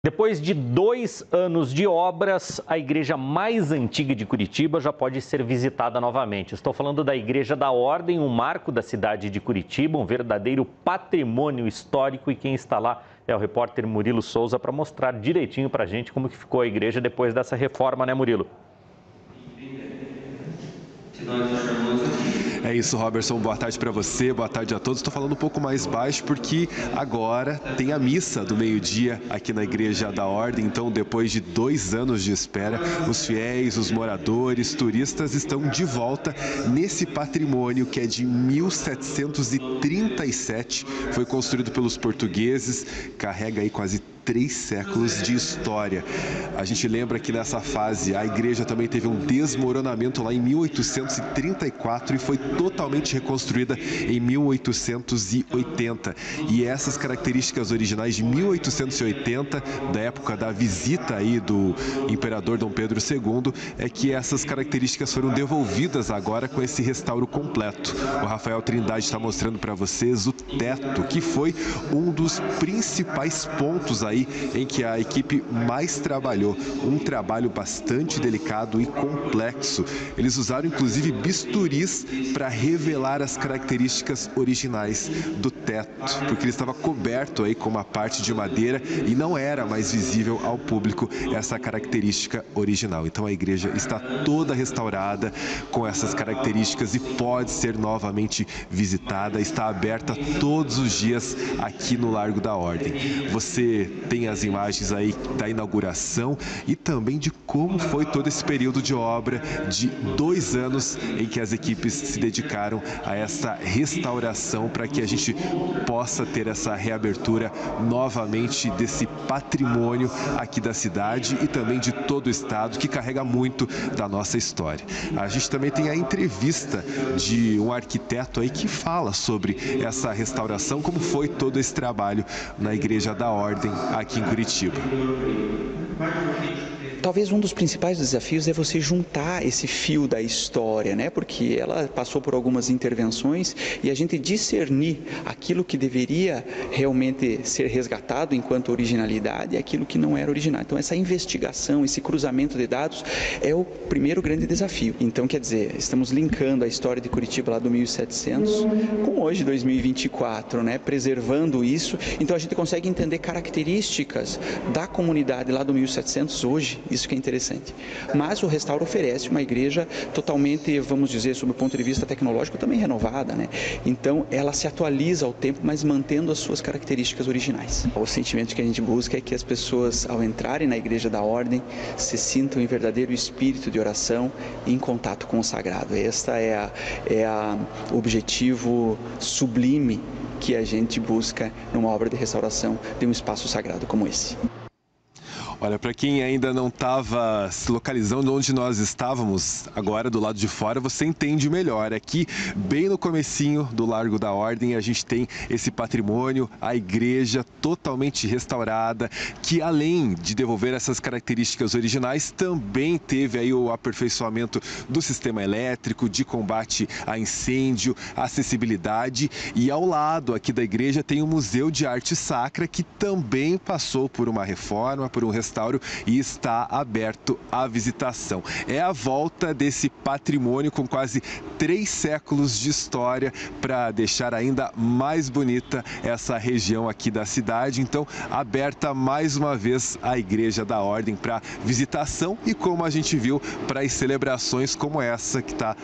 Depois de 2 anos de obras, a igreja mais antiga de Curitiba já pode ser visitada novamente. Estou falando da Igreja da Ordem, um marco da cidade de Curitiba, um verdadeiro patrimônio histórico. E quem está lá é o repórter Murilo Souza para mostrar direitinho para a gente como que ficou a igreja depois dessa reforma, né, Murilo? É isso, Robertson. Boa tarde para você, boa tarde a todos. Estou falando um pouco mais baixo porque agora tem a missa do meio-dia aqui na Igreja da Ordem. Então, depois de 2 anos de espera, os fiéis, os moradores, turistas estão de volta nesse patrimônio que é de 1737. Foi construído pelos portugueses, carrega aí quase 3 séculos de história. A gente lembra que nessa fase a igreja também teve um desmoronamento lá em 1834 e foi totalmente reconstruída em 1880. E essas características originais de 1880, da época da visita aí do imperador Dom Pedro II, é que essas características foram devolvidas agora com esse restauro completo. O Rafael Trindade está mostrando para vocês o teto, que foi um dos principais pontos aí em que a equipe mais trabalhou. Um trabalho bastante delicado e complexo. Eles usaram inclusive bisturis para revelar as características originais do teto, porque ele estava coberto aí com uma parte de madeira e não era mais visível ao público essa característica original. Então a igreja está toda restaurada com essas características e pode ser novamente visitada. Está aberta todos os dias aqui no Largo da Ordem. Você tem as imagens aí da inauguração e também de como foi todo esse período de obra de 2 anos em que as equipes se dedicaram a essa restauração para que a gente possa ter essa reabertura novamente desse patrimônio aqui da cidade e também de todo o estado, que carrega muito da nossa história. A gente também tem a entrevista de um arquiteto aí que fala sobre essa restauração, como foi todo esse trabalho na Igreja da Ordem aqui em Curitiba. Talvez um dos principais desafios é você juntar esse fio da história, né? Porque ela passou por algumas intervenções e a gente discernir aquilo que deveria realmente ser resgatado enquanto originalidade e aquilo que não era original. Então essa investigação, esse cruzamento de dados é o primeiro grande desafio. Então, quer dizer, estamos linkando a história de Curitiba lá do 1700 com hoje 2024, né? Preservando isso. Então a gente consegue entender características da comunidade lá do 1700 hoje. Isso que é interessante. Mas o restauro oferece uma igreja totalmente, vamos dizer, sob o ponto de vista tecnológico, também renovada, né? Então, ela se atualiza ao tempo, mas mantendo as suas características originais. O sentimento que a gente busca é que as pessoas, ao entrarem na Igreja da Ordem, se sintam em verdadeiro espírito de oração e em contato com o sagrado. Este é o objetivo sublime que a gente busca numa obra de restauração de um espaço sagrado como esse. Olha, para quem ainda não estava se localizando onde nós estávamos, agora do lado de fora, você entende melhor. Aqui, bem no comecinho do Largo da Ordem, a gente tem esse patrimônio, a igreja totalmente restaurada, que além de devolver essas características originais, também teve aí o aperfeiçoamento do sistema elétrico, de combate a incêndio, acessibilidade. E ao lado aqui da igreja tem o Museu de Arte Sacra, que também passou por uma reforma, por um restauro e está aberto à visitação. É a volta desse patrimônio com quase 3 séculos de história para deixar ainda mais bonita essa região aqui da cidade. Então, aberta mais uma vez a Igreja da Ordem para visitação e, como a gente viu, para as celebrações como essa que está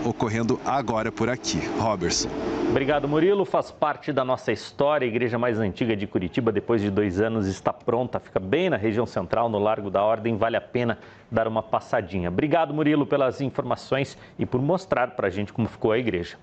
ocorrendo agora por aqui. Robertson. Obrigado, Murilo. Faz parte da nossa história. A igreja mais antiga de Curitiba, depois de 2 anos, está pronta. Fica bem na região central, no Largo da Ordem. Vale a pena dar uma passadinha. Obrigado, Murilo, pelas informações e por mostrar para a gente como ficou a igreja.